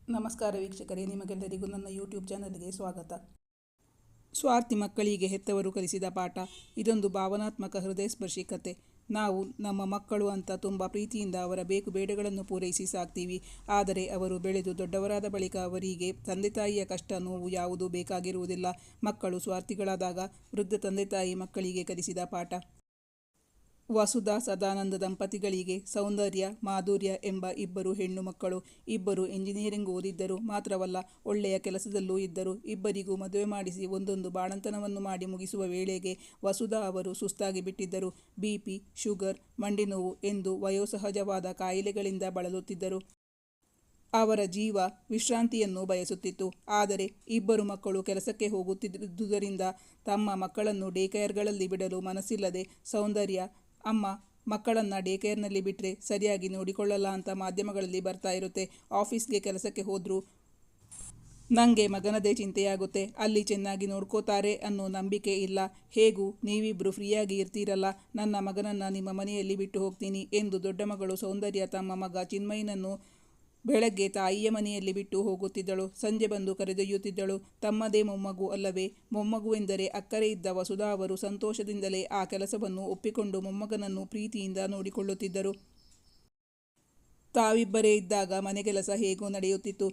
ನಮಸ್ಕಾರ ವೀಕ್ಷಕರೇ, ನಿಮಗೆಲ್ಲರಿಗೂ ನನ್ನ ಯೂಟ್ಯೂಬ್ ಚಾನಲ್ಗೆ ಸ್ವಾಗತ. ಸ್ವಾರ್ಥಿ ಮಕ್ಕಳಿಗೆ ಹೆತ್ತವರು ಕಲಿಸಿದ ಪಾಠ. ಇದೊಂದು ಭಾವನಾತ್ಮಕ ಹೃದಯಸ್ಪರ್ಶಿ ಕತೆ. ನಾವು ನಮ್ಮ ಮಕ್ಕಳು ಅಂತ ತುಂಬ ಪ್ರೀತಿಯಿಂದ ಅವರ ಬೇಕು ಬೇಡಗಳನ್ನು ಪೂರೈಸಿ ಸಾಕ್ತೀವಿ. ಆದರೆ ಅವರು ಬೆಳೆದು ದೊಡ್ಡವರಾದ ಬಳಿಕ ಅವರಿಗೆ ತಂದೆ ತಾಯಿಯ ಕಷ್ಟ ನೋವು ಯಾವುದೂ ಬೇಕಾಗಿರುವುದಿಲ್ಲ. ಮಕ್ಕಳು ಸ್ವಾರ್ಥಿಗಳಾದಾಗ ವೃದ್ಧ ತಂದೆ ತಾಯಿ ಮಕ್ಕಳಿಗೆ ಕಲಿಸಿದ ಪಾಠ. ವಸುಧಾ ಸದಾನಂದ ದಂಪತಿಗಳಿಗೆ ಸೌಂದರ್ಯ, ಮಾಧುರ್ಯ ಎಂಬ ಇಬ್ಬರು ಹೆಣ್ಣು ಮಕ್ಕಳು. ಇಬ್ಬರು ಎಂಜಿನಿಯರಿಂಗ್ ಓದಿದ್ದರು. ಮಾತ್ರವಲ್ಲ, ಒಳ್ಳೆಯ ಕೆಲಸದಲ್ಲೂ ಇದ್ದರು. ಇಬ್ಬರಿಗೂ ಮದುವೆ ಮಾಡಿಸಿ ಒಂದೊಂದು ಬಾಣಂತನವನ್ನು ಮಾಡಿ ಮುಗಿಸುವ ವೇಳೆಗೆ ವಸುಧಾ ಅವರು ಸುಸ್ತಾಗಿ ಬಿಟ್ಟಿದ್ದರು. BP, ಶುಗರ್, ಮಂಡಿ ನೋವು ಎಂದು ವಯೋಸಹಜವಾದ ಕಾಯಿಲೆಗಳಿಂದ ಬಳಲುತ್ತಿದ್ದರು. ಅವರ ಜೀವ ವಿಶ್ರಾಂತಿಯನ್ನು ಬಯಸುತ್ತಿತ್ತು. ಆದರೆ ಇಬ್ಬರು ಮಕ್ಕಳು ಕೆಲಸಕ್ಕೆ ಹೋಗುತ್ತಿದ್ದುದರಿಂದ ತಮ್ಮ ಮಕ್ಕಳನ್ನು ಡೇಕೇರ್ಗಳಲ್ಲಿ ಬಿಡಲು ಮನಸ್ಸಿಲ್ಲದೆ ಸೌಂದರ್ಯ, ಅಮ್ಮ, ಮಕ್ಕಳನ್ನು ಡೇಕೇರ್ನಲ್ಲಿ ಬಿಟ್ಟರೆ ಸರಿಯಾಗಿ ನೋಡಿಕೊಳ್ಳಲ್ಲ ಅಂತ ಮಾಧ್ಯಮಗಳಲ್ಲಿ ಬರ್ತಾ ಇರುತ್ತೆ. ಆಫೀಸ್ಗೆ ಕೆಲಸಕ್ಕೆ ಹೋದರೂ ನನಗೆ ಮಗನದೇ ಚಿಂತೆಯಾಗುತ್ತೆ, ಅಲ್ಲಿ ಚೆನ್ನಾಗಿ ನೋಡ್ಕೋತಾರೆ ಅನ್ನೋ ನಂಬಿಕೆ ಇಲ್ಲ. ಹೇಗೂ ನೀವಿಬ್ಬರು ಫ್ರೀಯಾಗಿ ಇರ್ತೀರಲ್ಲ, ನನ್ನ ಮಗನನ್ನು ನಿಮ್ಮ ಮನೆಯಲ್ಲಿ ಬಿಟ್ಟು ಹೋಗ್ತೀನಿ ಎಂದು ದೊಡ್ಡ ಮಗಳು ಸೌಂದರ್ಯ ತಮ್ಮ ಮಗ ಚಿನ್ಮಯನನ್ನು ಬೆಳಗ್ಗೆ ತಾಯಿಯ ಮನೆಯಲ್ಲಿ ಬಿಟ್ಟು ಹೋಗುತ್ತಿದ್ದಳು. ಸಂಜೆ ಬಂದು ಕರೆದೊಯ್ಯುತ್ತಿದ್ದಳು. ತಮ್ಮದೇ ಮೊಮ್ಮಗು ಅಲ್ಲವೇ? ಮೊಮ್ಮಗುವೆಂದರೆ ಅಕ್ಕರೆ ಇದ್ದ ವಸುಧಾ ಅವರು ಸಂತೋಷದಿಂದಲೇ ಆ ಕೆಲಸವನ್ನು ಒಪ್ಪಿಕೊಂಡು ಮೊಮ್ಮಗನನ್ನು ಪ್ರೀತಿಯಿಂದ ನೋಡಿಕೊಳ್ಳುತ್ತಿದ್ದರು. ತಾವಿಬ್ಬರೇ ಇದ್ದಾಗ ಮನೆಗೆಲಸ ಹೇಗೋ ನಡೆಯುತ್ತಿತ್ತು.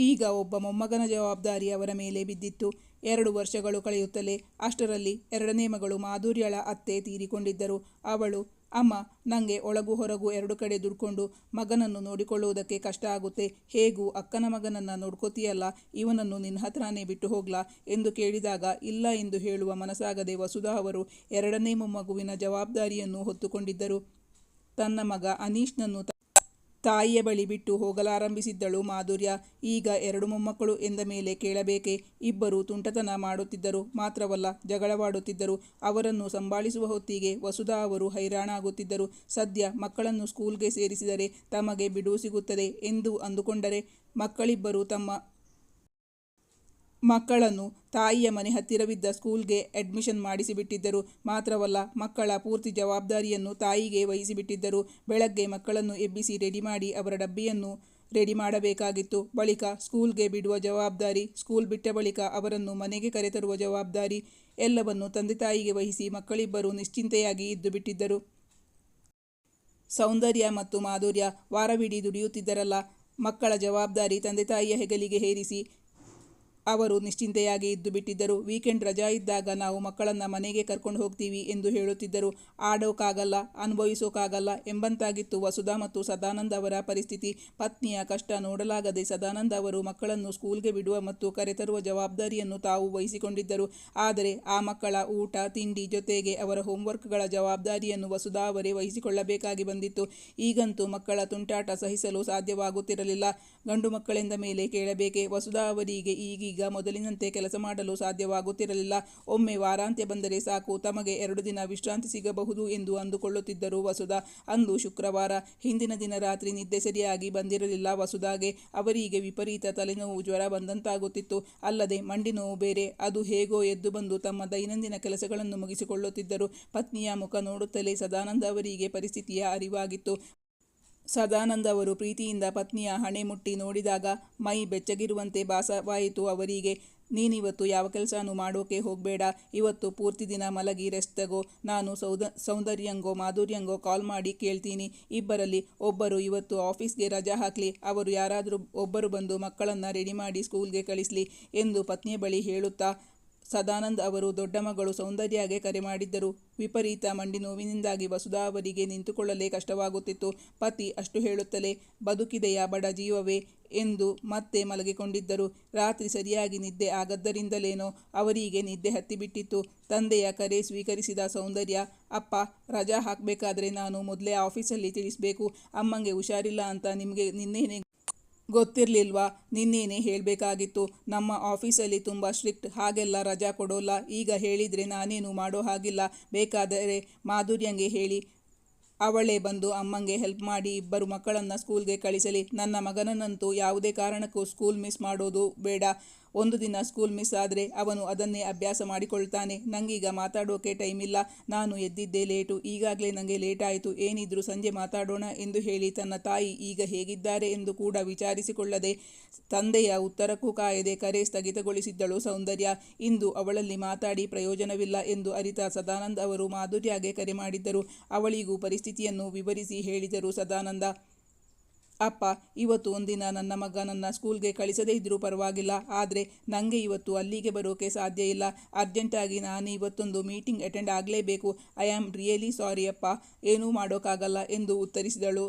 ಈಗ ಒಬ್ಬ ಮೊಮ್ಮಗನ ಜವಾಬ್ದಾರಿ ಅವರ ಮೇಲೆ ಬಿದ್ದಿತ್ತು. 2 ವರ್ಷಗಳು ಕಳೆಯುತ್ತಲೇ ಅಷ್ಟರಲ್ಲಿ ಎರಡನೇ ಮಗಳು ಮಾಧುರ್ಯಳ ಅತ್ತೆ ತೀರಿಕೊಂಡಿದ್ದರು. ಅವಳು, ಅಮ್ಮ, ನನಗೆ ಒಳಗು ಹೊರಗು 2 ಕಡೆ ದುಡ್ಕೊಂಡು ಮಗನನ್ನು ನೋಡಿಕೊಳ್ಳುವುದಕ್ಕೆ ಕಷ್ಟ ಆಗುತ್ತೆ. ಹೇಗೂ ಅಕ್ಕನ ಮಗನನ್ನು ನೋಡ್ಕೋತೀಯಲ್ಲ, ಇವನನ್ನು ನಿನ್ನ ಹತ್ರನೇ ಬಿಟ್ಟು ಹೋಗ್ಲಾ ಎಂದು ಕೇಳಿದಾಗ ಇಲ್ಲ ಎಂದು ಹೇಳುವ ಮನಸ್ಸಾಗದೆ ವಸುಧಾ ಅವರು ಎರಡನೇ ಮೊಮ್ಮಗುವಿನ ಜವಾಬ್ದಾರಿಯನ್ನು ಹೊತ್ತುಕೊಂಡಿದ್ದರು. ತನ್ನ ಮಗ ಅನೀಶ್ನನ್ನು ತಾಯಿಯ ಬಳಿ ಬಿಟ್ಟು ಹೋಗಲಾರಂಭಿಸಿದ್ದಳು ಮಾಧುರ್ಯ. ಈಗ 2 ಮೊಮ್ಮಕ್ಕಳು ಎಂದ ಮೇಲೆ ಕೇಳಬೇಕೆ? ಇಬ್ಬರು ತುಂಟತನ ಮಾಡುತ್ತಿದ್ದರು. ಮಾತ್ರವಲ್ಲ, ಜಗಳವಾಡುತ್ತಿದ್ದರು. ಅವರನ್ನು ಸಂಭಾಳಿಸುವ ಹೊತ್ತಿಗೆ ವಸುಧಾ ಅವರು ಹೈರಾಣಾಗುತ್ತಿದ್ದರು. ಸದ್ಯ ಮಕ್ಕಳನ್ನು ಸ್ಕೂಲ್ಗೆ ಸೇರಿಸಿದರೆ ತಮಗೆ ಬಿಡುವು ಸಿಗುತ್ತದೆ ಎಂದು ಅಂದುಕೊಂಡರೆ ಮಕ್ಕಳಿಬ್ಬರು ತಮ್ಮ ಮಕ್ಕಳನ್ನು ತಾಯಿಯ ಮನೆ ಹತ್ತಿರವಿದ್ದ ಸ್ಕೂಲ್ಗೆ ಅಡ್ಮಿಷನ್ ಮಾಡಿಸಿಬಿಟ್ಟಿದ್ದರು. ಮಾತ್ರವಲ್ಲ, ಮಕ್ಕಳ ಪೂರ್ತಿ ಜವಾಬ್ದಾರಿಯನ್ನು ತಾಯಿಗೆ ವಹಿಸಿಬಿಟ್ಟಿದ್ದರು. ಬೆಳಗ್ಗೆ ಮಕ್ಕಳನ್ನು ಎಬ್ಬಿಸಿ ರೆಡಿ ಮಾಡಿ ಅವರ ಡಬ್ಬಿಯನ್ನು ರೆಡಿ ಮಾಡಬೇಕಾಗಿತ್ತು. ಬಳಿಕ ಸ್ಕೂಲ್ಗೆ ಬಿಡುವ ಜವಾಬ್ದಾರಿ, ಸ್ಕೂಲ್ ಬಿಟ್ಟ ಬಳಿಕ ಅವರನ್ನು ಮನೆಗೆ ಕರೆತರುವ ಜವಾಬ್ದಾರಿ ಎಲ್ಲವನ್ನು ತಂದೆ ತಾಯಿಗೆ ವಹಿಸಿ ಮಕ್ಕಳಿಬ್ಬರು ನಿಶ್ಚಿಂತೆಯಾಗಿ ಇದ್ದು ಬಿಟ್ಟಿದ್ದರು. ಸೌಂದರ್ಯ ಮತ್ತು ಮಾಧುರ್ಯ ವಾರವಿಡೀ ದುಡಿಯುತ್ತಿದ್ದರಲ್ಲ, ಮಕ್ಕಳ ಜವಾಬ್ದಾರಿ ತಂದೆ ತಾಯಿಯ ಹೆಗಲಿಗೆ ಹೇರಿಸಿ ಅವರು ನಿಶ್ಚಿಂತೆಯಾಗಿ ಇದ್ದು ಬಿಟ್ಟಿದ್ದರು. ವೀಕೆಂಡ್ ರಜಾ ಇದ್ದಾಗ ನಾವು ಮಕ್ಕಳನ್ನು ಮನೆಗೆ ಕರ್ಕೊಂಡು ಹೋಗ್ತೀವಿ ಎಂದು ಹೇಳುತ್ತಿದ್ದರು. ಆಡೋಕ್ಕಾಗಲ್ಲ, ಅನುಭವಿಸೋಕ್ಕಾಗಲ್ಲ ಎಂಬಂತಾಗಿತ್ತು ವಸುಧಾ ಮತ್ತು ಸದಾನಂದ ಅವರ ಪರಿಸ್ಥಿತಿ. ಪತ್ನಿಯ ಕಷ್ಟ ನೋಡಲಾಗದೆ ಸದಾನಂದ ಅವರು ಮಕ್ಕಳನ್ನು ಸ್ಕೂಲ್ಗೆ ಬಿಡುವ ಮತ್ತು ಕರೆತರುವ ಜವಾಬ್ದಾರಿಯನ್ನು ತಾವು ವಹಿಸಿಕೊಂಡಿದ್ದರು. ಆದರೆ ಆ ಮಕ್ಕಳ ಊಟ ತಿಂಡಿ ಜೊತೆಗೆ ಅವರ ಹೋಂವರ್ಕ್ಗಳ ಜವಾಬ್ದಾರಿಯನ್ನು ವಸುಧಾ ಅವರೇ ವಹಿಸಿಕೊಳ್ಳಬೇಕಾಗಿ ಬಂದಿತ್ತು. ಈಗಂತೂ ಮಕ್ಕಳ ತುಂಟಾಟ ಸಹಿಸಲು ಸಾಧ್ಯವಾಗುತ್ತಿರಲಿಲ್ಲ. ಗಂಡು ಮಕ್ಕಳೆಂದ ಮೇಲೆ ಕೇಳಬೇಕೆ? ವಸುಧಾ ಅವರಿಗೆ ಈಗೀಗ ಮೊದಲಿನಂತೆ ಕೆಲಸ ಮಾಡಲು ಸಾಧ್ಯವಾಗುತ್ತಿರಲಿಲ್ಲ. ಒಮ್ಮೆ ವಾರಾಂತ್ಯ ಬಂದರೆ ಸಾಕು, ತಮಗೆ 2 ದಿನ ವಿಶ್ರಾಂತಿ ಸಿಗಬಹುದು ಎಂದು ಅಂದುಕೊಳ್ಳುತ್ತಿದ್ದರು ವಸುಧಾ. ಅಂದು ಶುಕ್ರವಾರ. ಹಿಂದಿನ ದಿನ ರಾತ್ರಿ ನಿದ್ದೆ ಸರಿಯಾಗಿ ಬಂದಿರಲಿಲ್ಲ ವಸುಧಾಗೆ. ಅವರಿಗೆ ವಿಪರೀತ ತಲೆನೋವು, ಜ್ವರ ಬಂದಂತಾಗುತ್ತಿತ್ತು. ಅಲ್ಲದೆ ಮಂಡಿ ನೋವು ಬೇರೆ. ಅದು ಹೇಗೋ ಎದ್ದು ಬಂದು ತಮ್ಮ ದೈನಂದಿನ ಕೆಲಸಗಳನ್ನು ಮುಗಿಸಿಕೊಳ್ಳುತ್ತಿದ್ದರು. ಪತ್ನಿಯ ಮುಖ ನೋಡುತ್ತಲೇ ಸದಾನಂದ ಅವರಿಗೆ ಪರಿಸ್ಥಿತಿಯ ಅರಿವಾಗಿತ್ತು. ಸದಾನಂದ ಅವರು ಪ್ರೀತಿಯಿಂದ ಪತ್ನಿಯ ಹಣೆ ಮುಟ್ಟಿ ನೋಡಿದಾಗ ಮೈ ಬೆಚ್ಚಗಿರುವಂತೆ ಭಾಸವಾಯಿತು ಅವರಿಗೆ. ನೀನಿವತ್ತು ಯಾವ ಕೆಲಸನೂ ಮಾಡೋಕೆ ಹೋಗಬೇಡ. ಇವತ್ತು ಪೂರ್ತಿ ದಿನ ಮಲಗಿ ರೆಸ್ಟ್ ತಗೋ. ನಾನು ಸೌಂದರ್ಯಂಗೋ ಮಾಧುರ್ಯಂಗೋ ಕಾಲ್ ಮಾಡಿ ಕೇಳ್ತೀನಿ. ಇಬ್ಬರಲ್ಲಿ ಒಬ್ಬರು ಇವತ್ತು ಆಫೀಸ್ಗೆ ರಜಾ ಹಾಕಲಿ. ಅವರು ಯಾರಾದರೂ ಒಬ್ಬರು ಬಂದು ಮಕ್ಕಳನ್ನು ರೆಡಿ ಮಾಡಿ ಸ್ಕೂಲ್ಗೆ ಕಳಿಸಲಿ ಎಂದು ಪತ್ನಿಯ ಬಳಿ ಹೇಳುತ್ತಾ ಸದಾನಂದ್ ಅವರು ದೊಡ್ಡ ಮಗಳು ಸೌಂದರ್ಯಗೆ ಕರೆ ಮಾಡಿದ್ದರು. ವಿಪರೀತ ಮಂಡಿ ನೋವಿನಿಂದಾಗಿ ವಸುಧಾ ಅವರಿಗೆ ನಿಂತುಕೊಳ್ಳಲೇ ಕಷ್ಟವಾಗುತ್ತಿತ್ತು. ಪತಿ ಅಷ್ಟು ಹೇಳುತ್ತಲೇ ಬದುಕಿದೆಯಾ ಬಡ ಜೀವವೇ ಎಂದು ಮತ್ತೆ ಮಲಗಿಕೊಂಡಿದ್ದರು. ರಾತ್ರಿ ಸರಿಯಾಗಿ ನಿದ್ದೆ ಆಗದ್ದರಿಂದಲೇನೋ ಅವರಿಗೆ ನಿದ್ದೆ ಹತ್ತಿಬಿಟ್ಟಿತ್ತು. ತಂದೆಯ ಕರೆ ಸ್ವೀಕರಿಸಿದ ಸೌಂದರ್ಯ, ಅಪ್ಪ, ರಜಾ ಹಾಕಬೇಕಾದ್ರೆ ನಾನು ಮೊದಲೇ ಆಫೀಸಲ್ಲಿ ತಿಳಿಸ್ಬೇಕು. ಅಮ್ಮಂಗೆ ಹುಷಾರಿಲ್ಲ ಅಂತ ನಿಮಗೆ ನಿನ್ನೆನೇ ಗೊತ್ತಿರಲಿಲ್ವಾ? ನಿನ್ನೇನೆ ಹೇಳಬೇಕಾಗಿತ್ತು. ನಮ್ಮ ಆಫೀಸಲ್ಲಿ ತುಂಬ ಸ್ಟ್ರಿಕ್ಟ್, ಹಾಗೆಲ್ಲ ರಜಾ ಕೊಡೋಲ್ಲ. ಈಗ ಹೇಳಿದರೆ ನಾನೇನು ಮಾಡೋ ಹಾಗಿಲ್ಲ. ಬೇಕಾದರೆ ಮಾಧುರ್ಯಂಗೆ ಹೇಳಿ, ಅವಳೇ ಬಂದು ಅಮ್ಮಂಗೆ ಹೆಲ್ಪ್ ಮಾಡಿ ಇಬ್ಬರು ಮಕ್ಕಳನ್ನು ಸ್ಕೂಲ್ಗೆ ಕಳಿಸಲಿ. ನನ್ನ ಮಗನನ್ನಂತೂ ಯಾವುದೇ ಕಾರಣಕ್ಕೂ ಸ್ಕೂಲ್ ಮಿಸ್ ಮಾಡೋದು ಬೇಡ. ಒಂದು ದಿನ ಸ್ಕೂಲ್ ಮಿಸ್ ಆದರೆ ಅವನು ಅದನ್ನೇ ಅಭ್ಯಾಸ ಮಾಡಿಕೊಳ್ತಾನೆ. ನಂಗೀಗ ಮಾತಾಡೋಕೆ ಟೈಮ್ ಇಲ್ಲ, ನಾನು ಎದ್ದಿದ್ದೇ ಲೇಟು, ಈಗಾಗಲೇ ನನಗೆ ಲೇಟ್ ಆಯಿತು, ಏನಿದ್ರು ಸಂಜೆ ಮಾತಾಡೋಣ ಎಂದು ಹೇಳಿ ತನ್ನ ತಾಯಿ ಈಗ ಹೇಗಿದ್ದಾರೆ ಎಂದು ಕೂಡ ವಿಚಾರಿಸಿಕೊಳ್ಳದೆ ತಂದೆಯ ಉತ್ತರಕ್ಕೂ ಕಾಯದೆ ಕರೆ ಸ್ಥಗಿತಗೊಳಿಸಿದ್ದಳು ಸೌಂದರ್ಯ. ಇಂದು ಅವಳಲ್ಲಿ ಮಾತಾಡಿ ಪ್ರಯೋಜನವಿಲ್ಲ ಎಂದು ಅರಿತ ಸದಾನಂದ್ ಅವರು ಮಾಧುರ್ಯಗೆ ಕರೆ ಮಾಡಿದ್ದರು. ಅವಳಿಗೂ ಪರಿಸ್ಥಿತಿಯನ್ನು ವಿವರಿಸಿ ಹೇಳಿದರು ಸದಾನಂದ. ಅಪ್ಪ, ಇವತ್ತು ಒಂದಿನ ನನ್ನ ಮಗನನ್ನು ಸ್ಕೂಲ್ಗೆ ಕಳಿಸದೇ ಇದ್ದರೂ ಪರವಾಗಿಲ್ಲ, ಆದರೆ ನನಗೆ ಇವತ್ತು ಅಲ್ಲಿಗೆ ಬರೋಕೆ ಸಾಧ್ಯ ಇಲ್ಲ. ಅರ್ಜೆಂಟಾಗಿ ನಾನು ಇವತ್ತೊಂದು ಮೀಟಿಂಗ್ ಅಟೆಂಡ್ ಆಗಲೇಬೇಕು. ಐ ಆಮ್ ರಿಯಲಿ ಸಾರಿ ಅಪ್ಪ, ಏನೂ ಮಾಡೋಕ್ಕಾಗಲ್ಲ ಎಂದು ಉತ್ತರಿಸಿದಳು.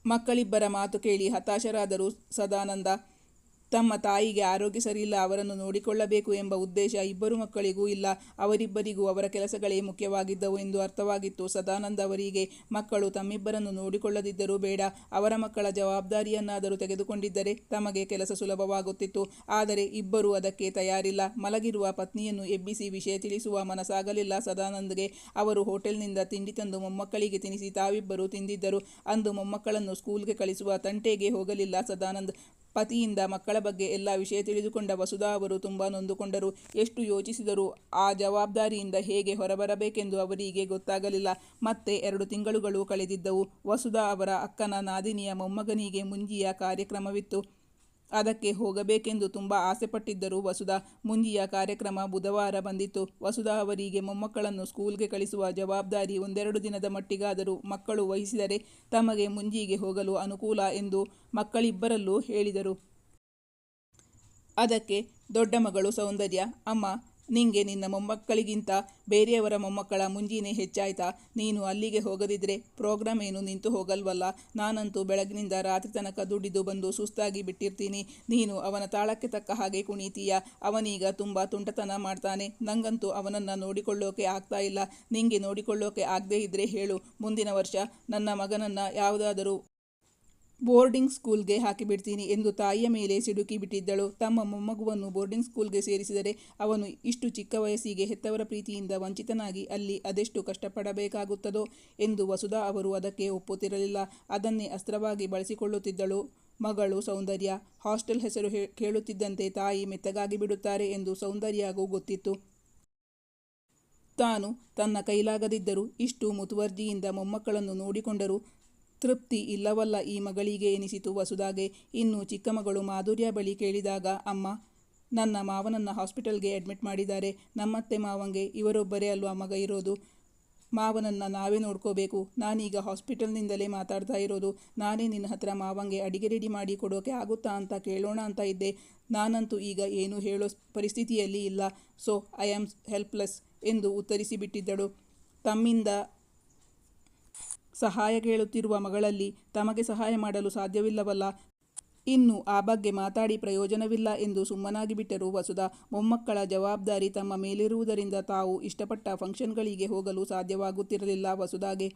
ಮಕ್ಕಳಿಬ್ಬರ ಮಾತು ಕೇಳಿ ಹತಾಶರಾದರು ಸದಾನಂದ. ತಮ್ಮ ತಾಯಿಗೆ ಆರೋಗ್ಯ ಸರಿಯಿಲ್ಲ, ಅವರನ್ನು ನೋಡಿಕೊಳ್ಳಬೇಕು ಎಂಬ ಉದ್ದೇಶ ಇಬ್ಬರು ಮಕ್ಕಳಿಗೂ ಇಲ್ಲ. ಅವರಿಬ್ಬರಿಗೂ ಅವರ ಕೆಲಸಗಳೇ ಮುಖ್ಯವಾಗಿದ್ದವು ಎಂದು ಅರ್ಥವಾಗಿತ್ತು ಸದಾನಂದ ಅವರಿಗೆ. ಮಕ್ಕಳು ತಮ್ಮಿಬ್ಬರನ್ನು ನೋಡಿಕೊಳ್ಳದಿದ್ದರೂ ಬೇಡ, ಅವರ ಮಕ್ಕಳ ಜವಾಬ್ದಾರಿಯನ್ನಾದರೂ ತೆಗೆದುಕೊಂಡಿದ್ದರೆ ತಮಗೆ ಕೆಲಸ ಸುಲಭವಾಗುತ್ತಿತ್ತು. ಆದರೆ ಇಬ್ಬರೂ ಅದಕ್ಕೆ ತಯಾರಿಲ್ಲ. ಮಲಗಿರುವ ಪತ್ನಿಯನ್ನು ಎಬ್ಬಿಸಿ ವಿಷಯ ತಿಳಿಸುವ ಮನಸ್ಸಾಗಲಿಲ್ಲ ಸದಾನಂದ್ಗೆ. ಅವರು ಹೋಟೆಲ್ನಿಂದ ತಿಂಡಿ ತಂದು ಮೊಮ್ಮಕ್ಕಳಿಗೆ ತಿನ್ನಿಸಿ ತಾವಿಬ್ಬರು ತಿಂದಿದ್ದರು. ಅಂದು ಮೊಮ್ಮಕ್ಕಳನ್ನು ಸ್ಕೂಲ್ಗೆ ಕಳಿಸುವ ತಂಟೆಗೆ ಹೋಗಲಿಲ್ಲ ಸದಾನಂದ್. ಪತಿಯಿಂದ ಮಕ್ಕಳ ಬಗ್ಗೆ ಎಲ್ಲ ವಿಷಯ ತಿಳಿದುಕೊಂಡ ವಸುಧಾ ಅವರು ತುಂಬ ನೊಂದುಕೊಂಡರು. ಎಷ್ಟು ಯೋಚಿಸಿದರೂ ಆ ಜವಾಬ್ದಾರಿಯಿಂದ ಹೇಗೆ ಹೊರಬರಬೇಕೆಂದು ಅವರಿಗೆ ಗೊತ್ತಾಗಲಿಲ್ಲ. ಮತ್ತೆ 2 ತಿಂಗಳುಗಳು ಕಳೆದಿದ್ದವು. ವಸುಧಾ ಅವರ ಅಕ್ಕನ ನಾದಿನಿಯ ಮೊಮ್ಮಗನಿಗೆ ಮುಂಜಿಯ ಕಾರ್ಯಕ್ರಮವಿತ್ತು. ಅದಕ್ಕೆ ಹೋಗಬೇಕೆಂದು ತುಂಬ ಆಸೆಪಟ್ಟಿದ್ದರು ವಸುಧಾ. ಮುಂಜಿಯ ಕಾರ್ಯಕ್ರಮ ಬುಧವಾರ ಬಂದಿತ್ತು. ವಸುಧಾ ಅವರಿಗೆ ಮೊಮ್ಮಕ್ಕಳನ್ನು ಸ್ಕೂಲ್ಗೆ ಕಳಿಸುವ ಜವಾಬ್ದಾರಿ ಒಂದೆರಡು ದಿನದ ಮಟ್ಟಿಗಾದರೂ ಮಕ್ಕಳು ವಹಿಸಿದರೆ ತಮಗೆ ಮುಂಜಿಗೆ ಹೋಗಲು ಅನುಕೂಲ ಎಂದು ಮಕ್ಕಳಿಬ್ಬರಲ್ಲೂ ಹೇಳಿದರು. ಅದಕ್ಕೆ ದೊಡ್ಡ ಮಗಳು ಸೌಂದರ್ಯ, ಅಮ್ಮ, ನಿಂಗೆ ನಿನ್ನ ಮೊಮ್ಮಕ್ಕಳಿಗಿಂತ ಬೇರೆಯವರ ಮೊಮ್ಮಕ್ಕಳ ಮುಂಜಿನೇ ಹೆಚ್ಚಾಯ್ತಾ? ನೀನು ಅಲ್ಲಿಗೆ ಹೋಗದಿದ್ರೆ ಪ್ರೋಗ್ರಾಮ್ ಏನು ನಿಂತು ಹೋಗಲ್ವಲ್ಲ? ನಾನಂತೂ ಬೆಳಗಿನಿಂದ ರಾತ್ರಿ ತನಕ ದುಡಿದು ಬಂದು ಸುಸ್ತಾಗಿ ಬಿಟ್ಟಿರ್ತೀನಿ. ನೀನು ಅವನ ತಾಳಕ್ಕೆ ತಕ್ಕ ಹಾಗೆ ಕುಣಿತೀಯ. ಅವನೀಗ ತುಂಬ ತುಂಟತನ ಮಾಡ್ತಾನೆ. ನಂಗಂತೂ ಅವನನ್ನು ನೋಡಿಕೊಳ್ಳೋಕೆ ಆಗ್ತಾ ಇಲ್ಲ. ನಿಂಗೆ ನೋಡಿಕೊಳ್ಳೋಕೆ ಆಗದೇ ಇದ್ರೆ ಹೇಳು, ಮುಂದಿನ ವರ್ಷ ನನ್ನ ಮಗನನ್ನು ಯಾವುದಾದರೂ ಬೋರ್ಡಿಂಗ್ ಸ್ಕೂಲ್ಗೆ ಹಾಕಿಬಿಡ್ತೀನಿ ಎಂದು ತಾಯಿಯ ಮೇಲೆ ಸಿಡುಕಿ ಬಿಟ್ಟಿದ್ದಳು. ತಮ್ಮ ಮೊಮ್ಮಗುವನ್ನು ಬೋರ್ಡಿಂಗ್ ಸ್ಕೂಲ್ಗೆ ಸೇರಿಸಿದರೆ ಅವನು ಇಷ್ಟು ಚಿಕ್ಕ ವಯಸ್ಸಿಗೆ ಹೆತ್ತವರ ಪ್ರೀತಿಯಿಂದ ವಂಚಿತನಾಗಿ ಅಲ್ಲಿ ಅದೆಷ್ಟು ಕಷ್ಟಪಡಬೇಕಾಗುತ್ತದೋ ಎಂದು ವಸುಧಾ ಅವರು ಅದಕ್ಕೆ ಒಪ್ಪುತ್ತಿರಲಿಲ್ಲ. ಅದನ್ನೇ ಅಸ್ತ್ರವಾಗಿ ಬಳಸಿಕೊಳ್ಳುತ್ತಿದ್ದಳು ಮಗಳು ಸೌಂದರ್ಯ. ಹಾಸ್ಟೆಲ್ ಹೆಸರು ಕೇಳುತ್ತಿದ್ದಂತೆ ತಾಯಿ ಮೆತ್ತಗಾಗಿ ಬಿಡುತ್ತಾರೆ ಎಂದು ಸೌಂದರ್ಯಗೂ ಗೊತ್ತಿತ್ತು. ತಾನು ತನ್ನ ಕೈಲಾಗದಿದ್ದರೂ ಇಷ್ಟು ಮುತುವರ್ಜಿಯಿಂದ ಮೊಮ್ಮಕ್ಕಳನ್ನು ನೋಡಿಕೊಂಡರೂ ತೃಪ್ತಿ ಇಲ್ಲವಲ್ಲ ಈ ಮಗಳಿಗೆ ಎನಿಸಿತು ವಸುಧಾಗೆ. ಇನ್ನು ಚಿಕ್ಕ ಮಗಳು ಮಾಧುರ್ಯ ಬಳಿ ಕೇಳಿದಾಗ, ಅಮ್ಮ, ನನ್ನ ಮಾವನನ್ನು ಹಾಸ್ಪಿಟಲ್ಗೆ ಅಡ್ಮಿಟ್ ಮಾಡಿದ್ದಾರೆ. ನಮ್ಮತ್ತೆ ಮಾವಂಗೆ ಇವರೊಬ್ಬರೇ ಅಲ್ವಾ ಮಗ ಇರೋದು. ಮಾವನನ್ನು ನಾವೇ ನೋಡ್ಕೋಬೇಕು. ನಾನೀಗ ಹಾಸ್ಪಿಟಲ್ನಿಂದಲೇ ಮಾತಾಡ್ತಾ ಇರೋದು. ನಾನೇ ನಿನ್ನ ಹತ್ರ ಮಾವಂಗೆ ಅಡಿಗೆ ರೆಡಿ ಮಾಡಿ ಕೊಡೋಕೆ ಆಗುತ್ತಾ ಅಂತ ಕೇಳೋಣ ಅಂತ ಇದ್ದೆ. ನಾನಂತೂ ಈಗ ಏನು ಹೇಳೋ ಪರಿಸ್ಥಿತಿಯಲ್ಲಿ ಇಲ್ಲ. ಸೊ ಐ ಆಮ್ ಹೆಲ್ಪ್ಲೆಸ್ ಎಂದು ಉತ್ತರಿಸಿಬಿಟ್ಟಿದ್ದಳು. ತಮ್ಮಿಂದ ಸಹಾಯ ಕೇಳುತ್ತಿರುವ ಮಗಳಲ್ಲಿ ತಮಗೆ ಸಹಾಯ ಮಾಡಲು ಸಾಧ್ಯವಿಲ್ಲವಲ್ಲ, ಇನ್ನು ಆ ಬಗ್ಗೆ ಮಾತಾಡಿ ಪ್ರಯೋಜನವಿಲ್ಲ ಎಂದು ಸುಮ್ಮನಾಗಿ ಬಿಟ್ಟರು ವಸುಧಾ. ಮೊಮ್ಮಕ್ಕಳ ಜವಾಬ್ದಾರಿ ತಮ್ಮ ಮೇಲಿರುವುದರಿಂದ ತಾವು ಇಷ್ಟಪಟ್ಟ ಫಂಕ್ಷನ್ಗಳಿಗೆ ಹೋಗಲು ಸಾಧ್ಯವಾಗುತ್ತಿರಲಿಲ್ಲ ವಸುಧಾಗೆ.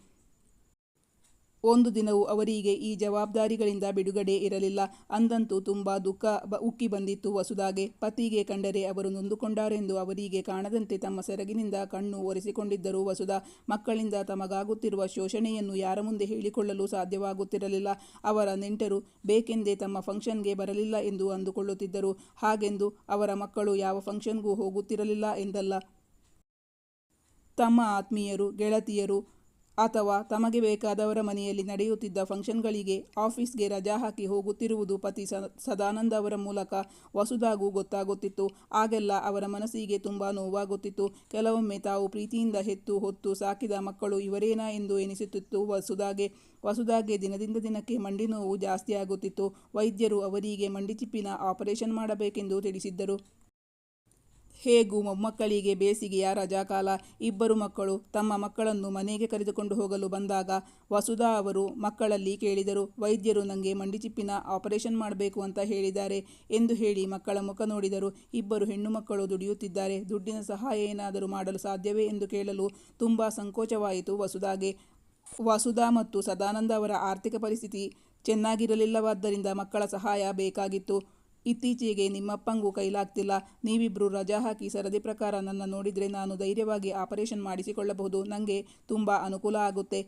ಒಂದು ದಿನವೂ ಅವರಿಗೆ ಈ ಜವಾಬ್ದಾರಿಗಳಿಂದ ಬಿಡುಗಡೆ ಇರಲಿಲ್ಲ. ಅಂದಂತೂ ತುಂಬ ದುಃಖ ಉಕ್ಕಿ ಬಂದಿತ್ತು ವಸುಧಾಗೆ. ಪತಿಗೆ ಕಂಡರೆ ಅವರು ನೊಂದುಕೊಂಡಾರೆಂದು ಅವರಿಗೆ ಕಾಣದಂತೆ ತಮ್ಮ ಸೆರಗಿನಿಂದ ಕಣ್ಣು ಒರೆಸಿಕೊಂಡಿದ್ದರು ವಸುಧಾ. ಮಕ್ಕಳಿಂದ ತಮಗಾಗುತ್ತಿರುವ ಶೋಷಣೆಯನ್ನು ಯಾರ ಮುಂದೆ ಹೇಳಿಕೊಳ್ಳಲು ಸಾಧ್ಯವಾಗುತ್ತಿರಲಿಲ್ಲ. ಅವರ ನೆಂಟರು ಬೇಕೆಂದೇ ತಮ್ಮ ಫಂಕ್ಷನ್ಗೆ ಬರಲಿಲ್ಲ ಎಂದು ಅಂದುಕೊಳ್ಳುತ್ತಿದ್ದರು. ಹಾಗೆಂದು ಅವರ ಮಕ್ಕಳು ಯಾವ ಫಂಕ್ಷನ್ಗೂ ಹೋಗುತ್ತಿರಲಿಲ್ಲ ಎಂದಲ್ಲ. ತಮ್ಮ ಆತ್ಮೀಯರು, ಗೆಳತಿಯರು ಅಥವಾ ತಮಗೆ ಬೇಕಾದವರ ಮನೆಯಲ್ಲಿ ನಡೆಯುತ್ತಿದ್ದ ಫಂಕ್ಷನ್ಗಳಿಗೆ ಆಫೀಸ್ಗೆ ರಜಾ ಹಾಕಿ ಹೋಗುತ್ತಿರುವುದು ಪತಿ ಸದಾನಂದ ಅವರ ಮೂಲಕ ವಸುಧಾಗೂ ಗೊತ್ತಾಗುತ್ತಿತ್ತು. ಆಗೆಲ್ಲ ಅವರ ಮನಸ್ಸಿಗೆ ತುಂಬ ನೋವಾಗುತ್ತಿತ್ತು. ಕೆಲವೊಮ್ಮೆ ತಾವು ಪ್ರೀತಿಯಿಂದ ಹೆತ್ತು ಹೊತ್ತು ಸಾಕಿದ ಮಕ್ಕಳು ಇವರೇನಾ ಎಂದು ಎನಿಸುತ್ತಿತ್ತು ವಸುಧಾಗೆ ದಿನದಿಂದ ದಿನಕ್ಕೆ ಮಂಡಿ ನೋವು ಜಾಸ್ತಿಯಾಗುತ್ತಿತ್ತು. ವೈದ್ಯರು ಅವರಿಗೆ ಮಂಡಿಚಿಪ್ಪಿನ ಆಪರೇಷನ್ ಮಾಡಬೇಕೆಂದು ತಿಳಿಸಿದ್ದರು. ಹೇಗೂ ಮೊಮ್ಮಕ್ಕಳಿಗೆ ಬೇಸಿಗೆಯ ರಜಾಕಾಲ. ಇಬ್ಬರು ಮಕ್ಕಳು ತಮ್ಮ ಮಕ್ಕಳನ್ನು ಮನೆಗೆ ಕರೆದುಕೊಂಡು ಹೋಗಲು ಬಂದಾಗ ವಸುಧಾ ಅವರು ಮಕ್ಕಳಲ್ಲಿ ಕೇಳಿದರು, ವೈದ್ಯರು ನನಗೆ ಮಂಡಿಚಿಪ್ಪಿನ ಆಪರೇಷನ್ ಮಾಡಬೇಕು ಅಂತ ಹೇಳಿದ್ದಾರೆ ಎಂದು ಹೇಳಿ ಮಕ್ಕಳ ಮುಖ ನೋಡಿದರು. ಇಬ್ಬರು ಹೆಣ್ಣು ಮಕ್ಕಳು ದುಡಿಯುತ್ತಿದ್ದಾರೆ. ದುಡ್ಡಿನ ಸಹಾಯ ಏನಾದರೂ ಮಾಡಲು ಸಾಧ್ಯವೇ ಎಂದು ಕೇಳಲು ತುಂಬ ಸಂಕೋಚವಾಯಿತು ವಸುಧಾಗೆ. ವಸುಧಾ ಮತ್ತು ಸದಾನಂದ ಅವರ ಆರ್ಥಿಕ ಪರಿಸ್ಥಿತಿ ಚೆನ್ನಾಗಿರಲಿಲ್ಲವಾದ್ದರಿಂದ ಮಕ್ಕಳ ಸಹಾಯ ಬೇಕಾಗಿತ್ತು. ಇತ್ತೀಚೆಗೆ ನಿಮ್ಮಪ್ಪಂಗೂ ಕೈಲಾಗ್ತಿಲ್ಲ. ನೀವಿಬ್ಬರು ರಜಾ ಹಾಕಿ ಸರದಿ ಪ್ರಕಾರ ನನ್ನ ನೋಡಿದರೆ ನಾನು ಧೈರ್ಯವಾಗಿ ಆಪರೇಷನ್ ಮಾಡಿಸಿಕೊಳ್ಳಬಹುದು. ನನಗೆ ತುಂಬ ಅನುಕೂಲ ಆಗುತ್ತೆ.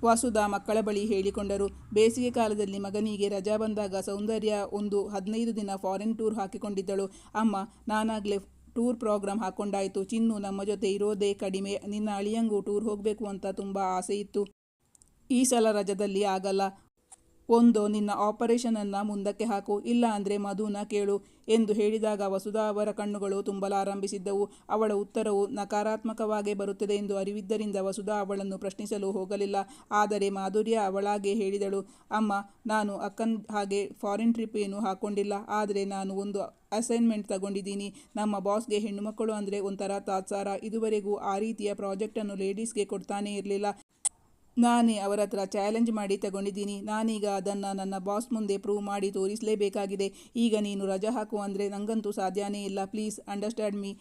ವಸುಧಾ ಮಕ್ಕಳ ಬಳಿ ಹೇಳಿಕೊಂಡರು. ಬೇಸಿಗೆ ಕಾಲದಲ್ಲಿ ಮಗನಿಗೆ ರಜಾ ಬಂದಾಗ ಸೌಂದರ್ಯ ಒಂದು 15 ದಿನ ಫಾರಿನ್ ಟೂರ್ ಹಾಕಿಕೊಂಡಿದ್ದಳು. ಅಮ್ಮ, ನಾನಾಗ್ಲೇ ಟೂರ್ ಪ್ರೋಗ್ರಾಮ್ ಹಾಕ್ಕೊಂಡಾಯ್ತು. ಚಿನ್ನು ನಮ್ಮ ಜೊತೆ ಇರೋದೇ ಕಡಿಮೆ. ನಿನ್ನ ಅಳಿಯಂಗೂ ಟೂರ್ ಹೋಗಬೇಕು ಅಂತ ತುಂಬ ಆಸೆ ಇತ್ತು. ಈ ಸಲ ರಜದಲ್ಲಿ ಆಗಲ್ಲ. ಒಂದೋ ನಿನ್ನ ಆಪರೇಷನನ್ನು ಮುಂದಕ್ಕೆ ಹಾಕು, ಇಲ್ಲ ಅಂದರೆ ಮಧುನ ಕೇಳು ಎಂದು ಹೇಳಿದಾಗ ವಸುಧಾ ಅವರ ಕಣ್ಣುಗಳು ತುಂಬಲಾರಂಭಿಸಿದ್ದವು. ಅವಳ ಉತ್ತರವು ನಕಾರಾತ್ಮಕವಾಗೇ ಬರುತ್ತದೆ ಎಂದು ಅರಿವಿದ್ದರಿಂದ ವಸುಧಾ ಅವಳನ್ನು ಪ್ರಶ್ನಿಸಲು ಹೋಗಲಿಲ್ಲ. ಆದರೆ ಮಾಧುರ್ಯ ಅವಳಾಗೆ ಹೇಳಿದಳು, ಅಮ್ಮ, ನಾನು ಅಕ್ಕನ ಹಾಗೆ ಫಾರಿನ್ ಟ್ರಿಪ್ ಏನೂ ಹಾಕ್ಕೊಂಡಿಲ್ಲ. ಆದರೆ ನಾನು ಒಂದು ಅಸೈನ್ಮೆಂಟ್ ತಗೊಂಡಿದ್ದೀನಿ. ನಮ್ಮ ಬಾಸ್ಗೆ ಹೆಣ್ಣುಮಕ್ಕಳು ಅಂದರೆ ಒಂಥರ ತಾತ್ಸಾರ. ಇದುವರೆಗೂ ಆ ರೀತಿಯ ಪ್ರಾಜೆಕ್ಟನ್ನು ಲೇಡೀಸ್ಗೆ ಕೊಡ್ತಾನೇ ಇರಲಿಲ್ಲ. ನಾನೇ ಅವರ ಹತ್ರ ಚಾಲೆಂಜ್ ಮಾಡಿ ತಗೊಂಡಿದ್ದೀನಿ. ನಾನೀಗ ಅದನ್ನು ನನ್ನ ಬಾಸ್ ಮುಂದೆ ಪ್ರೂವ್ ಮಾಡಿ ತೋರಿಸಲೇಬೇಕಾಗಿದೆ. ಈಗ ನೀನು ರಜಾ ಹಾಕು ಅಂದರೆ ನನಗಂತೂ ಸಾಧ್ಯನೇ ಇಲ್ಲ. Please understand me.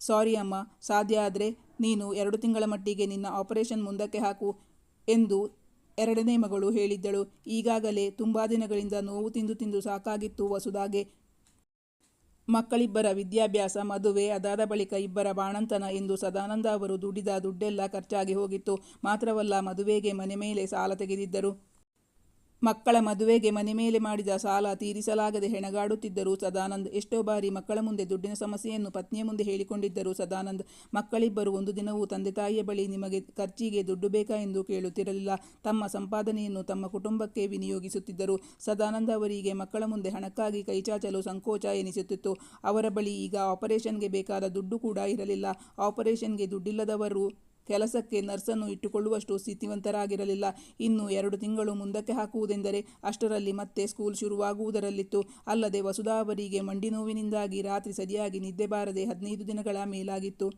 ಸಾರಿ ಅಮ್ಮ. ಸಾಧ್ಯ ಆದರೆ ನೀನು 2 ತಿಂಗಳ ಮಟ್ಟಿಗೆ ನಿನ್ನ ಆಪರೇಷನ್ ಮುಂದಕ್ಕೆ ಹಾಕು ಎಂದು ಎರಡನೇ ಮಗಳು ಹೇಳಿದ್ದಳು. ಈಗಾಗಲೇ ತುಂಬ ದಿನಗಳಿಂದ ನೋವು ತಿಂದು ತಿಂದು ಸಾಕಾಗಿತ್ತು ವಸುಧಾಗೆ. ಮಕ್ಕಳಿಬ್ಬರ ವಿದ್ಯಾಭ್ಯಾಸ, ಮದುವೆ, ಅದಾದ ಬಳಿಕ ಇಬ್ಬರ ಬಾಣಂತನ ಎಂದು ಸದಾನಂದ ಅವರು ದುಡಿದ ದುಡ್ಡೆಲ್ಲ ಖರ್ಚಾಗಿ ಹೋಗಿತ್ತು. ಮಾತ್ರವಲ್ಲ, ಮದುವೆಗೆ ಮನೆ ಮೇಲೆ ಸಾಲ ತೆಗೆದಿದ್ದರು. ಮಕ್ಕಳ ಮದುವೆಗೆ ಮನೆ ಮೇಲೆ ಮಾಡಿದ ಸಾಲ ತೀರಿಸಲಾಗದೆ ಹೆಣಗಾಡುತ್ತಿದ್ದರು ಸದಾನಂದ್. ಎಷ್ಟೋ ಬಾರಿ ಮಕ್ಕಳ ಮುಂದೆ ದುಡ್ಡಿನ ಸಮಸ್ಯೆಯನ್ನು ಪತ್ನಿಯ ಮುಂದೆ ಹೇಳಿಕೊಂಡಿದ್ದರು ಸದಾನಂದ್. ಮಕ್ಕಳಿಬ್ಬರು ಒಂದು ದಿನವೂ ತಂದೆ ತಾಯಿಯ ಬಳಿ ನಿಮಗೆ ಖರ್ಚಿಗೆ ದುಡ್ಡು ಬೇಕಾ ಎಂದು ಕೇಳುತ್ತಿರಲಿಲ್ಲ. ತಮ್ಮ ಸಂಪಾದನೆಯನ್ನು ತಮ್ಮ ಕುಟುಂಬಕ್ಕೆ ವಿನಿಯೋಗಿಸುತ್ತಿದ್ದರು. ಸದಾನಂದ ಅವರಿಗೆ ಮಕ್ಕಳ ಮುಂದೆ ಹಣಕ್ಕಾಗಿ ಕೈಚಾಚಲು ಸಂಕೋಚ ಎನಿಸುತ್ತಿತ್ತು. ಅವರ ಬಳಿ ಈಗ ಆಪರೇಷನ್ಗೆ ಬೇಕಾದ ದುಡ್ಡು ಕೂಡ ಇರಲಿಲ್ಲ. ಆಪರೇಷನ್ಗೆ ದುಡ್ಡಿಲ್ಲದವರು ಕೆಲಸಕ್ಕೆ ನರ್ಸನ್ನು ಇಟ್ಟುಕೊಳ್ಳುವಷ್ಟು ಸ್ಥಿತಿವಂತರಾಗಿರಲಿಲ್ಲ. ಇನ್ನು 2 ತಿಂಗಳು ಮುಂದಕ್ಕೆ ಹಾಕುವುದೆಂದರೆ ಅಷ್ಟರಲ್ಲಿ ಮತ್ತೆ ಸ್ಕೂಲ್ ಶುರುವಾಗುವುದರಲ್ಲಿತ್ತು. ಅಲ್ಲದೆ ವಸುಧಾ ಅವರಿಗೆ ಮಂಡಿ ನೋವಿನಿಂದಾಗಿ ರಾತ್ರಿ ಸರಿಯಾಗಿ ನಿದ್ದೆ ಬಾರದೆ 15 ದಿನಗಳ ಮೇಲಾಗಿತ್ತು.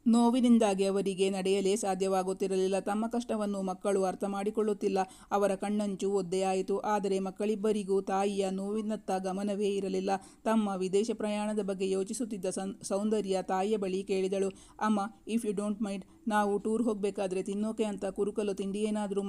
ನೋವಿನಿಂದಾಗಿ ಅವರಿಗೆ ನಡೆಯಲೇ ಸಾಧ್ಯವಾಗುತ್ತಿರಲಿಲ್ಲ. ತಮ್ಮ ಕಷ್ಟವನ್ನು ಮಕ್ಕಳು ಅರ್ಥ ಮಾಡಿಕೊಳ್ಳುತ್ತಿಲ್ಲ. ಅವರ ಕಣ್ಣಂಚು ಒದ್ದೆಯಾಯಿತು. ಆದರೆ ಮಕ್ಕಳಿಬ್ಬರಿಗೂ ತಾಯಿಯ ನೋವಿನತ್ತ ಗಮನವೇ ಇರಲಿಲ್ಲ. ತಮ್ಮ ವಿದೇಶ ಪ್ರಯಾಣದ ಬಗ್ಗೆ ಯೋಚಿಸುತ್ತಿದ್ದ ಸೌಂದರ್ಯ ತಾಯಿಯ ಬಳಿ ಕೇಳಿದಳು, ಅಮ್ಮ, ಇಫ್ ಯು ಡೋಂಟ್ ಮೈಂಡ್, ನಾವು ಟೂರ್ ಹೋಗಬೇಕಾದ್ರೆ ತಿನ್ನೋಕೆ ಅಂತ ಕುರುಕಲು ತಿಂಡಿ ಏನಾದರೂ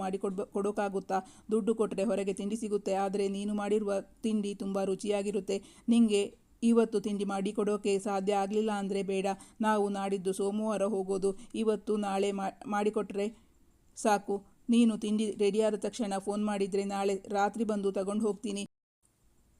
ಕೊಡೋಕ್ಕಾಗುತ್ತಾ? ದುಡ್ಡು ಕೊಟ್ಟರೆ ಹೊರಗೆ ತಿಂಡಿ ಸಿಗುತ್ತೆ. ಆದರೆ ನೀನು ಮಾಡಿರುವ ತಿಂಡಿ ತುಂಬ ರುಚಿಯಾಗಿರುತ್ತೆ. ನಿಂಗೆ ಇವತ್ತು ತಿಂಡಿ ಮಾಡಿಕೊಡೋಕೆ ಸಾಧ್ಯ ಆಗಲಿಲ್ಲ ಅಂದರೆ ಬೇಡ. ನಾವು ನಾಡಿದ್ದು ಸೋಮವಾರ ಹೋಗೋದು. ಇವತ್ತು ನಾಳೆ ಮಾಡಿಕೊಟ್ರೆ ಸಾಕು. ನೀನು ತಿಂಡಿ ರೆಡಿಯಾದ ತಕ್ಷಣ ಫೋನ್ ಮಾಡಿದರೆ ನಾಳೆ ರಾತ್ರಿ ಬಂದು ತಗೊಂಡು ಹೋಗ್ತೀನಿ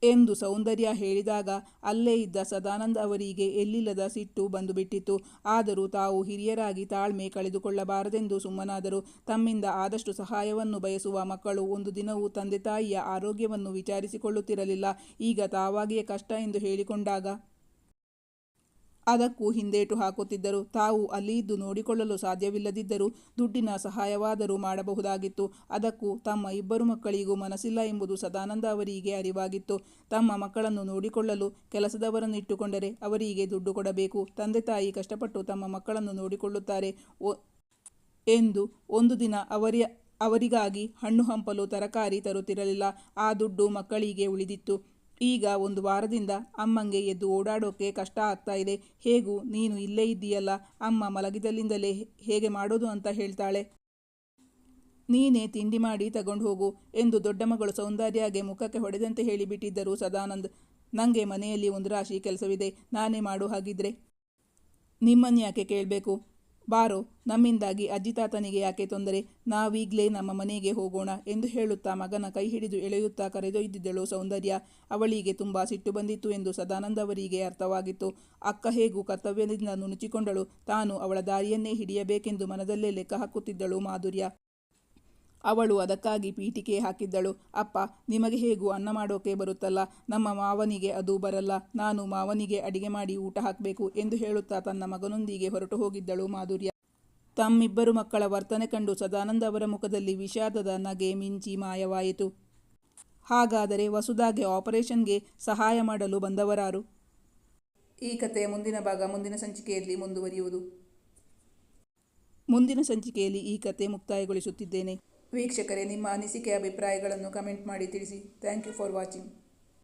ಎಂದು ಸೌಂದರ್ಯ ಹೇಳಿದಾಗ ಅಲ್ಲೇ ಇದ್ದ ಸದಾನಂದ್ ಅವರಿಗೆ ಎಲ್ಲಿಲ್ಲದ ಸಿಟ್ಟು ಬಂದುಬಿಟ್ಟಿತ್ತು. ಆದರೂ ತಾವು ಹಿರಿಯರಾಗಿ ತಾಳ್ಮೆ ಕಳೆದುಕೊಳ್ಳಬಾರದೆಂದು ಸುಮ್ಮನಾದರು. ತಮ್ಮಿಂದ ಆದಷ್ಟು ಸಹಾಯವನ್ನು ಬಯಸುವ ಮಕ್ಕಳು ಒಂದು ದಿನವೂ ತಂದೆ ತಾಯಿಯ ಆರೋಗ್ಯವನ್ನು ವಿಚಾರಿಸಿಕೊಳ್ಳುತ್ತಿರಲಿಲ್ಲ. ಈಗ ತಾವಾಗಿಯೇ ಕಷ್ಟ ಎಂದು ಹೇಳಿಕೊಂಡಾಗ ಅದಕ್ಕೂ ಹಿಂದೇಟು ಹಾಕುತ್ತಿದ್ದರು. ತಾವು ಅಲ್ಲಿ ಇದ್ದು ನೋಡಿಕೊಳ್ಳಲು ಸಾಧ್ಯವಿಲ್ಲದಿದ್ದರೂ ದುಡ್ಡಿನ ಸಹಾಯವಾದರೂ ಮಾಡಬಹುದಾಗಿತ್ತು. ಅದಕ್ಕೂ ತಮ್ಮ ಇಬ್ಬರು ಮಕ್ಕಳಿಗೂ ಮನಸ್ಸಿಲ್ಲ ಎಂಬುದು ಸದಾನಂದ ಅವರಿಗೆ ಅರಿವಾಗಿತ್ತು. ತಮ್ಮ ಮಕ್ಕಳನ್ನು ನೋಡಿಕೊಳ್ಳಲು ಕೆಲಸದವರನ್ನು ಇಟ್ಟುಕೊಂಡರೆ ಅವರಿಗೆ ದುಡ್ಡು ಕೊಡಬೇಕು. ತಂದೆ ತಾಯಿ ಕಷ್ಟಪಟ್ಟು ತಮ್ಮ ಮಕ್ಕಳನ್ನು ನೋಡಿಕೊಳ್ಳುತ್ತಾರೆ ಎಂದು ಒಂದು ದಿನ ಅವರಿಗಾಗಿ ಹಣ್ಣು ಹಂಪಲು ತರಕಾರಿ ತರುತ್ತಿರಲಿಲ್ಲ. ಆ ದುಡ್ಡು ಮಕ್ಕಳಿಗೆ ಉಳಿದಿತ್ತು. ಈಗ 1 ವಾರದಿಂದ ಅಮ್ಮಂಗೆ ಎದ್ದು ಓಡಾಡೋಕೆ ಕಷ್ಟ ಆಗ್ತಾ ಇದೆ. ಹೇಗೂ ನೀನು ಇಲ್ಲೇ ಇದ್ದೀಯಲ್ಲ, ಅಮ್ಮ ಮಲಗಿದಲ್ಲಿಂದಲೇ ಹೇಗೆ ಮಾಡೋದು ಅಂತ ಹೇಳ್ತಾಳೆ. ನೀನೇ ತಿಂಡಿ ಮಾಡಿ ತಗೊಂಡು ಹೋಗು ಎಂದು ದೊಡ್ಡ ಮಗಳು ಸೌಂದರ್ಯಗೆ ಮುಖಕ್ಕೆ ಹೊಡೆದಂತೆ ಹೇಳಿಬಿಟ್ಟಿದ್ದರು ಸದಾನಂದ್. ನನಗೆ ಮನೆಯಲ್ಲಿ ಒಂದು ರಾಶಿ ಕೆಲಸವಿದೆ, ನಾನೇ ಮಾಡು ಹಾಗಿದ್ರೆ. ನಿಮ್ಮನ್ಯಾಕೆ ಕೇಳಬೇಕು? ಬಾರೋ, ನಮ್ಮಿಂದಾಗಿ ಅಜ್ಜಿ ತಾತನಿಗೆ ಯಾಕೆ ತೊಂದರೆ? ನಾವೀಗ್ಲೇ ನಮ್ಮ ಮನೆಗೆ ಹೋಗೋಣ ಎಂದು ಹೇಳುತ್ತಾ ಮಗನ ಕೈ ಹಿಡಿದು ಎಳೆಯುತ್ತಾ ಕರೆದೊಯ್ದಿದ್ದಳು ಸೌಂದರ್ಯ. ಅವಳಿಗೆ ತುಂಬ ಸಿಟ್ಟು ಬಂದಿತ್ತು ಎಂದು ಸದಾನಂದ ಅವರಿಗೆ ಅರ್ಥವಾಗಿತ್ತು. ಅಕ್ಕ ಹೇಗೂ ಕರ್ತವ್ಯದಿಂದ ನುಣುಚಿಕೊಂಡಳು. ತಾನು ಅವಳ ದಾರಿಯನ್ನೇ ಹಿಡಿಯಬೇಕೆಂದು ಮನದಲ್ಲೇ ಲೆಕ್ಕ ಹಾಕುತ್ತಿದ್ದಳು ಮಾಧುರ್ಯ. ಅವಳು ಅದಕ್ಕಾಗಿ ಪೀಠಿಕೆ ಹಾಕಿದ್ದಳು. ಅಪ್ಪ, ನಿಮಗೆ ಹೇಗೂ ಅನ್ನ ಮಾಡೋಕೆ ಬರುತ್ತಲ್ಲ, ನಮ್ಮ ಮಾವನಿಗೆ ಅದು ಬರಲ್ಲ. ನಾನು ಮಾವನಿಗೆ ಅಡಿಗೆ ಮಾಡಿ ಊಟ ಹಾಕಬೇಕು ಎಂದು ಹೇಳುತ್ತಾ ತನ್ನ ಮಗನೊಂದಿಗೆ ಹೊರಟು ಹೋಗಿದ್ದಳು ಮಾಧುರ್ಯ. ತಮ್ಮಿಬ್ಬರು ಮಕ್ಕಳ ವರ್ತನೆ ಕಂಡು ಸದಾನಂದ ಅವರ ಮುಖದಲ್ಲಿ ವಿಷಾದದ ನಗೆ ಮಿಂಚಿ ಮಾಯವಾಯಿತು. ಹಾಗಾದರೆ ವಸುಧಾಗೆ ಆಪರೇಷನ್ಗೆ ಸಹಾಯ ಮಾಡಲು ಬಂದವರಾರು? ಈ ಕಥೆಯ ಮುಂದಿನ ಭಾಗ ಮುಂದಿನ ಸಂಚಿಕೆಯಲ್ಲಿ ಮುಂದುವರಿಯುವುದು. ಮುಂದಿನ ಸಂಚಿಕೆಯಲ್ಲಿ ಈ ಕಥೆ ಮುಕ್ತಾಯಗೊಳಿಸುತ್ತಿದ್ದೇನೆ. ವೀಕ್ಷಕರೇ, ನಿಮ್ಮ ಅನಿಸಿಕೆ ಅಭಿಪ್ರಾಯಗಳನ್ನು ಕಮೆಂಟ್ ಮಾಡಿ ತಿಳಿಸಿ. Thank you for watching.